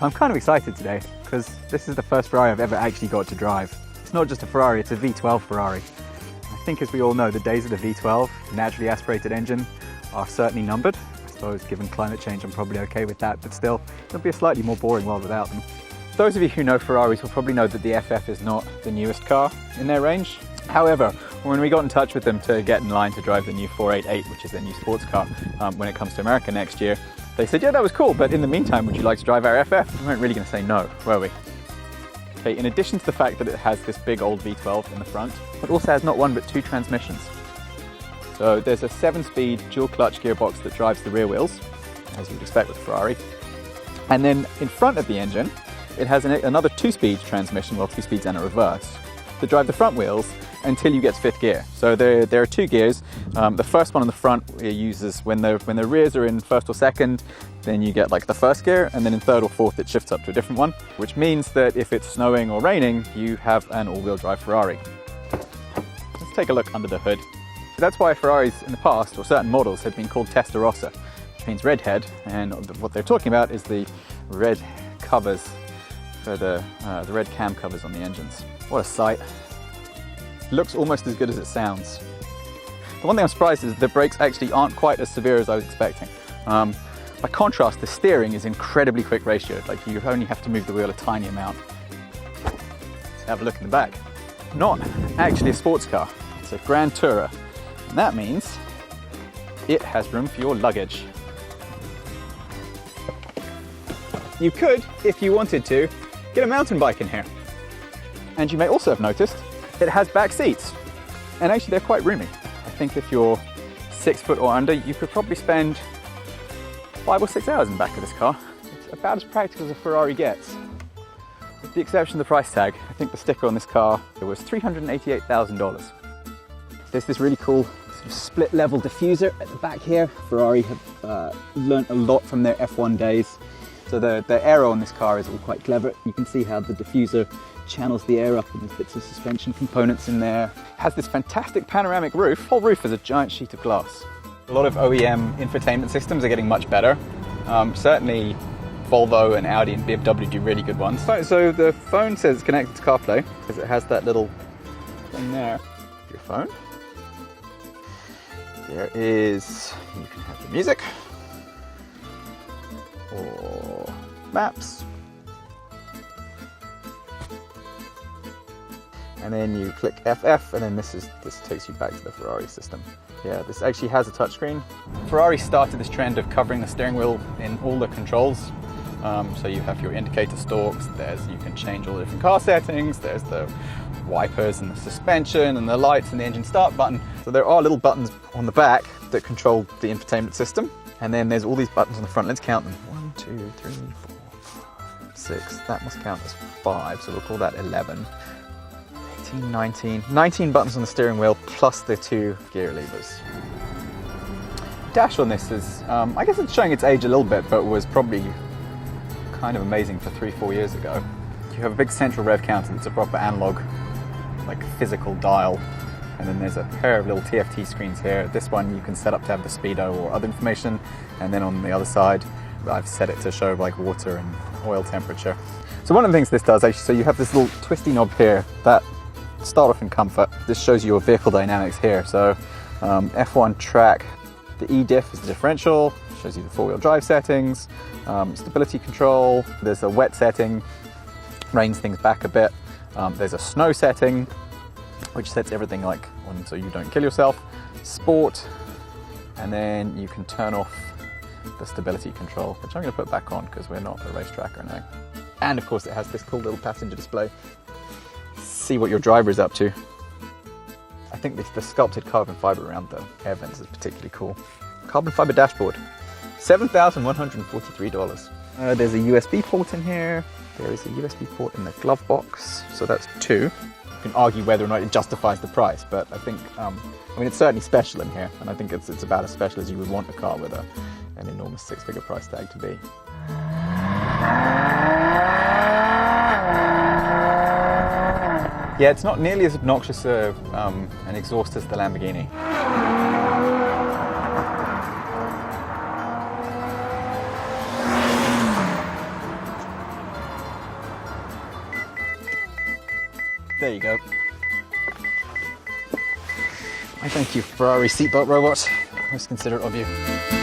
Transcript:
I'm kind of excited today because this is the first Ferrari I've ever actually got to drive. It's not just a Ferrari, it's a V12 Ferrari. I think, as we all know, the days of the V12 naturally aspirated engine are certainly numbered. I suppose given climate change I'm probably okay with that, but still it'll be a slightly more boring world without them. Those of you who know Ferraris will probably know that the FF is not the newest car in their range. However, when we got in touch with them to get in line to drive the new 488, which is their new sports car, when it comes to America next year, they said, yeah, that was cool, but in the meantime, would you like to drive our FF? We weren't really going to say no, were we? Okay, in addition to the fact that it has this big old V12 in the front, it also has not one but two transmissions. So there's a 7-speed dual clutch gearbox that drives the rear wheels, as you would expect with a Ferrari. And then in front of the engine, it has another 2-speed transmission, well, 2 speeds and a reverse, to drive the front wheels until you get to 5th gear. So there are 2 gears. The first one on the front uses when the rears are in 1st or 2nd, then you get like the 1st gear, and then in 3rd or 4th it shifts up to a different one, which means that if it's snowing or raining, you have an all-wheel drive Ferrari. Let's take a look under the hood. That's why Ferraris in the past, or certain models, have been called Testarossa, which means redhead, and what they're talking about is the red covers for the red cam covers on the engines. What a sight. Looks almost as good as it sounds. The one thing I'm surprised is the brakes actually aren't quite as severe as I was expecting. By contrast, the steering is incredibly quick ratioed, like you only have to move the wheel a tiny amount. Let's have a look in the back. Not actually a sports car, it's a Grand Tourer, and that means it has room for your luggage. You could, if you wanted to, get a mountain bike in here. And you may also have noticed it has back seats, and actually they're quite roomy. I think if you're 6 foot or under, you could probably spend 5 or 6 hours in the back of this car. It's about as practical as a Ferrari gets. With the exception of the price tag, I think the sticker on this car, it was $388,000. There's this really cool sort of split level diffuser at the back here. Ferrari have learnt a lot from their F1 days. So the aero on this car is all quite clever. You can see how the diffuser channels the air up and there's bits of suspension components in there. It has this fantastic panoramic roof. The whole roof is a giant sheet of glass. A lot of OEM infotainment systems are getting much better. Certainly Volvo and Audi and BMW do really good ones. So the phone says it's connected to CarPlay because it has that little thing there. Your phone. There is, you can have your music or maps. And then you click FF, and then this takes you back to the Ferrari system. Yeah, this actually has a touchscreen. Ferrari started this trend of covering the steering wheel in all the controls. So you have your indicator stalks, you can change all the different car settings, there's the wipers and the suspension and the lights and the engine start button. So there are little buttons on the back that control the infotainment system. And then there's all these buttons on the front. Let's count them. 1, 2, 3, 4, 5, 6. That must count as 5, so we'll call that 11. 18, 19 buttons on the steering wheel plus the 2 gear levers. Dash on this is, I guess it's showing its age a little bit, but was probably kind of amazing for 3-4 years ago. You have a big central rev counter that's a proper analog, like physical dial, and then there's a pair of little TFT screens here. This one you can set up to have the speedo or other information, and then on the other side I've set it to show like water and oil temperature. So one of the things this does actually, so you have this little twisty knob here that start off in comfort. This shows you your vehicle dynamics here. So F1 track, the E-diff is the differential, shows you the 4-wheel drive settings, stability control, there's a wet setting, reins things back a bit, there's a snow setting, which sets everything like on so you don't kill yourself, sport, and then you can turn off the stability control, which I'm going to put back on because we're not a racetrack or anything. And of course it has this cool little passenger display. See what your driver is up to. I think the sculpted carbon fibre around the air vents is particularly cool. Carbon fibre dashboard, $7,143. There's a USB port in here. There is a USB port in the glove box, so that's 2. You can argue whether or not it justifies the price, but I think, I mean, it's certainly special in here, and I think it's about as special as you would want a car with an enormous 6-figure price tag to be. Yeah, it's not nearly as obnoxious an exhaust as the Lamborghini. There you go. I thank you, Ferrari seatbelt robot. Most considerate of you.